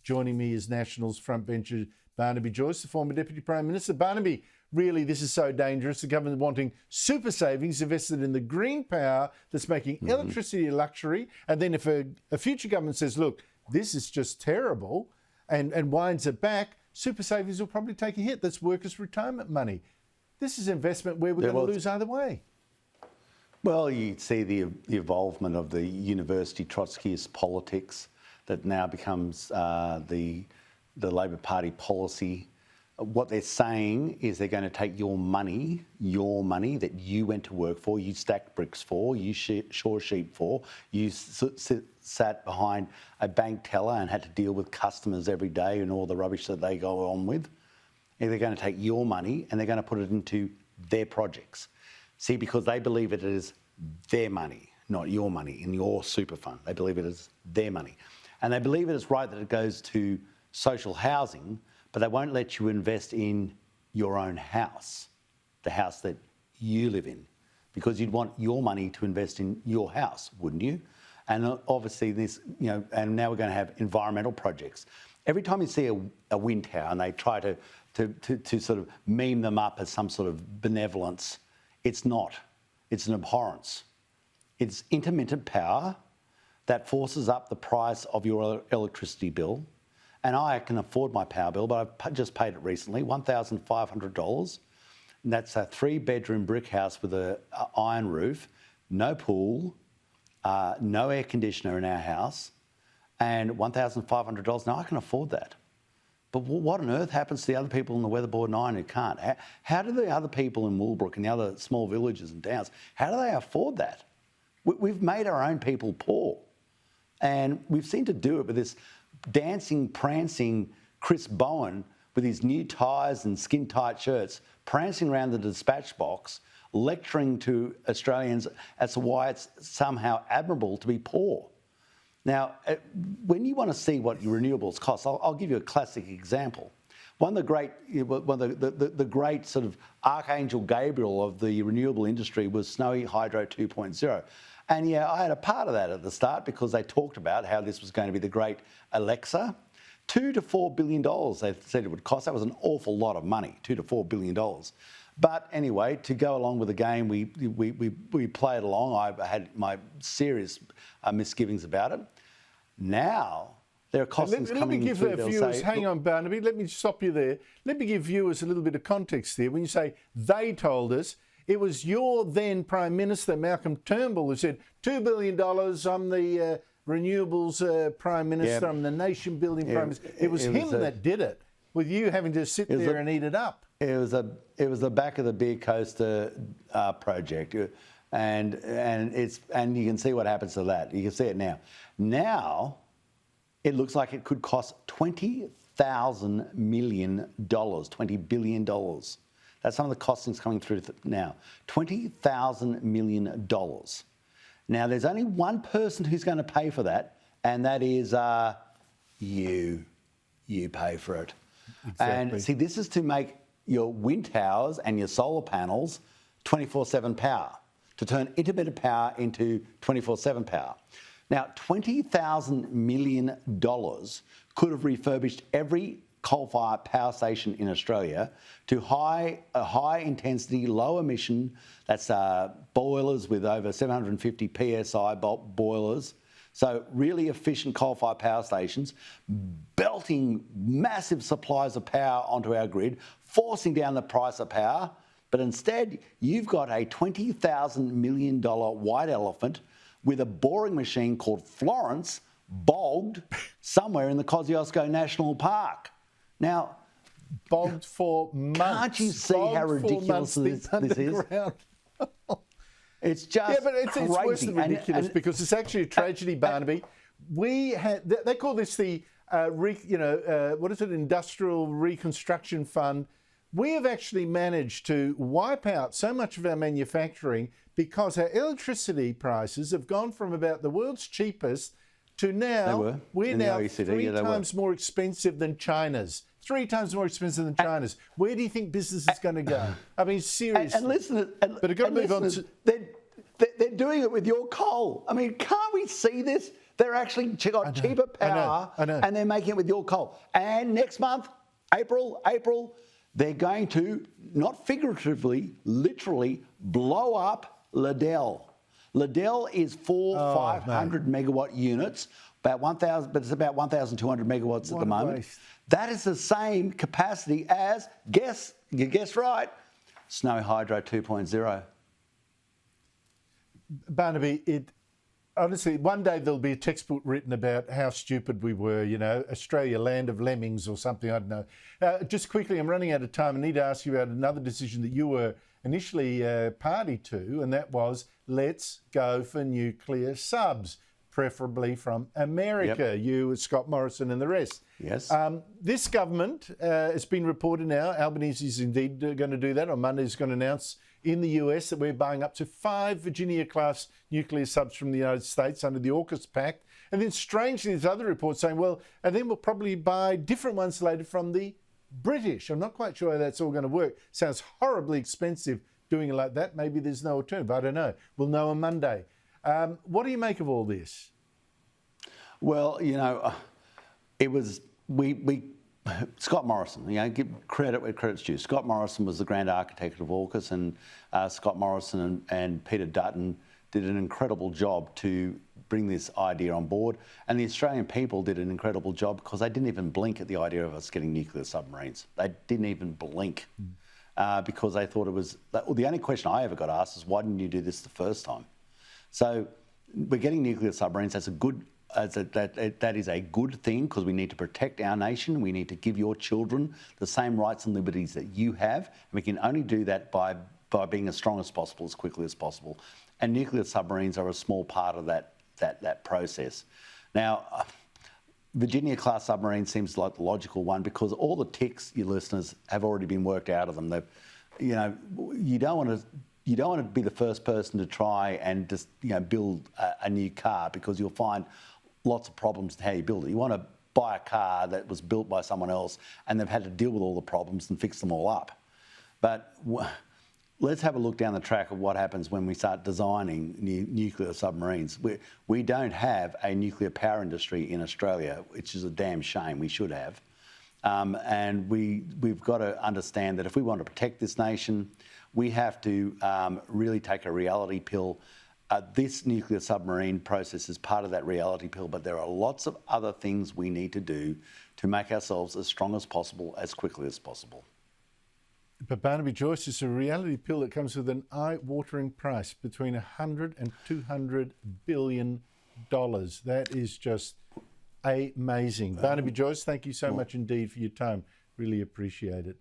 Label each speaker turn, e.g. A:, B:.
A: Joining me is Nationals frontbencher Barnaby Joyce, the former Deputy Prime Minister. Barnaby, really, this is so dangerous. The government wanting super savings invested in the green power that's making electricity a luxury. And then if a future government says, look, this is just terrible, and winds it back, super savings will probably take a hit. That's workers' retirement money. This is investment where we're going to lose either way.
B: Well, you see the involvement of the university Trotskyist politics that now becomes the Labor Party policy. What they're saying is they're going to take your money that you went to work for, you stacked bricks for, you shore sheep for, you sat behind a bank teller and had to deal with customers every day and all the rubbish that they go on with. And they're going to take your money and they're going to put it into their projects. See, because they believe it is their money, not your money in your super fund. They believe it is their money. And they believe it is right that it goes to social housing, but they won't let you invest in your own house, the house that you live in, because you'd want your money to invest in your house, wouldn't you? And obviously this, and now we're going to have environmental projects. Every time you see a wind tower and they try to sort of meme them up as some sort of benevolence, it's not. It's an abhorrence. It's intermittent power that forces up the price of your electricity bill. And I can afford my power bill, but I've just paid it recently, $1,500. And that's a 3-bedroom brick house with an iron roof, no pool, no air conditioner in our house, and $1,500. Now I can afford that. But what on earth happens to the other people in the Weatherboard 9 who can't? How do the other people in Woolbrook and the other small villages and towns, how do they afford that? We've made our own people poor. And we've seemed to do it with this dancing, prancing Chris Bowen with his new ties and skin-tight shirts, prancing around the dispatch box, lecturing to Australians as to why it's somehow admirable to be poor. Now, when you want to see what your renewables cost, I'll give you a classic example. One of the great sort of Archangel Gabriel of the renewable industry was Snowy Hydro 2.0. And yeah, I had a part of that at the start because they talked about how this was going to be the great Alexa. $2 to $4 billion they said it would cost. That was an awful lot of money, $2 to $4 billion. But anyway, to go along with the game, we played along. I had my serious misgivings about it. Now there are costings coming through.
A: Let me give viewers, hang on, Barnaby, let me stop you there. Let me give viewers a little bit of context there. When you say they told us, it was your then Prime Minister, Malcolm Turnbull, who said, $2 billion, I'm the renewables Prime Minister, I'm the nation-building Prime Minister. It was him that did it, with you having to sit there and eat it up.
B: It was the back of the beer coaster project, and you can see what happens to that. You can see it now. Now, it looks like it could cost $20,000 million, $20 billion. That's some of the costings coming through now. $20,000 million. Now, there's only one person who's going to pay for that, and that is you. You pay for it. Exactly. And see, this is to make your wind towers and your solar panels 24/7 power, to turn intermittent power into 24/7 power. Now, $20,000 million could have refurbished every coal-fired power station in Australia to a high-intensity, low-emission, that's boilers with over 750 PSI boilers, so really efficient coal-fired power stations, belting massive supplies of power onto our grid, forcing down the price of power. But instead, you've got a $20,000 million white elephant with a boring machine called Florence bogged somewhere in the Kosciuszko National Park. Now,
A: bogged for months.
B: Can't you see how ridiculous this is? It's just
A: it's worse than ridiculous because it's actually a tragedy, Barnaby. They call this the Industrial Reconstruction Fund. We have actually managed to wipe out so much of our manufacturing because our electricity prices have gone from about the world's cheapest to now we're now three times more expensive than China's. 3 times more expensive than China's. Where do you think business is going to go? I mean, seriously. But I've got to move on to...
B: They're doing it with your coal. I mean, can't we see this? They're actually got cheaper power,
A: I know.
B: and they're making it with your coal. And next month, April, they're going to, not figuratively, literally blow up Liddell. Liddell is 500 megawatt units, about 1,000, but it's about 1,200 megawatts at the moment.
A: Waste.
B: That is the same capacity as, you guessed right, Snowy Hydro 2.0.
A: Barnaby, honestly, one day there'll be a textbook written about how stupid we were, Australia, land of lemmings or something, I don't know. Just quickly, I'm running out of time. I need to ask you about another decision that you were initially party to, and that was let's go for nuclear subs, preferably from America.
B: Yep.
A: You, Scott Morrison and the rest.
B: Yes.
A: This government, it's been reported now, Albanese is indeed going to do that. On Monday, is going to announce in the US that we're buying up to 5 Virginia-class nuclear subs from the United States under the AUKUS Pact. And then strangely, there's other reports saying, well, and then we'll probably buy different ones later from the British. I'm not quite sure how that's all going to work. Sounds horribly expensive doing it like that. Maybe there's no alternative. I don't know. We'll know on Monday. What do you make of all this?
B: Well, it was, Scott Morrison, give credit where credit's due. Scott Morrison was the grand architect of AUKUS, and Scott Morrison and Peter Dutton did an incredible job to bring this idea on board. And the Australian people did an incredible job because they didn't even blink at the idea of us getting nuclear submarines. They didn't even blink because they thought it was, the only question I ever got asked is, why didn't you do this the first time? So we're getting nuclear submarines. That's a good, that is a good thing because we need to protect our nation. We need to give your children the same rights and liberties that you have. And we can only do that by being as strong as possible, as quickly as possible. And nuclear submarines are a small part of that process. Now, Virginia-class submarine seems like the logical one because all the ticks, you listeners, have already been worked out of them. You don't want to be the first person to try and just build a new car because you'll find lots of problems in how you build it. You want to buy a car that was built by someone else and they've had to deal with all the problems and fix them all up. But let's have a look down the track of what happens when we start designing nuclear submarines. We don't have a nuclear power industry in Australia, which is a damn shame. We should have. And we've got to understand that if we want to protect this nation, we have to really take a reality pill. This nuclear submarine process is part of that reality pill, but there are lots of other things we need to do to make ourselves as strong as possible, as quickly as possible.
A: But Barnaby Joyce is a reality pill that comes with an eye-watering price between $100 and $200 billion. That is just amazing. Barnaby Joyce, thank you so much indeed for your time. Really appreciate it.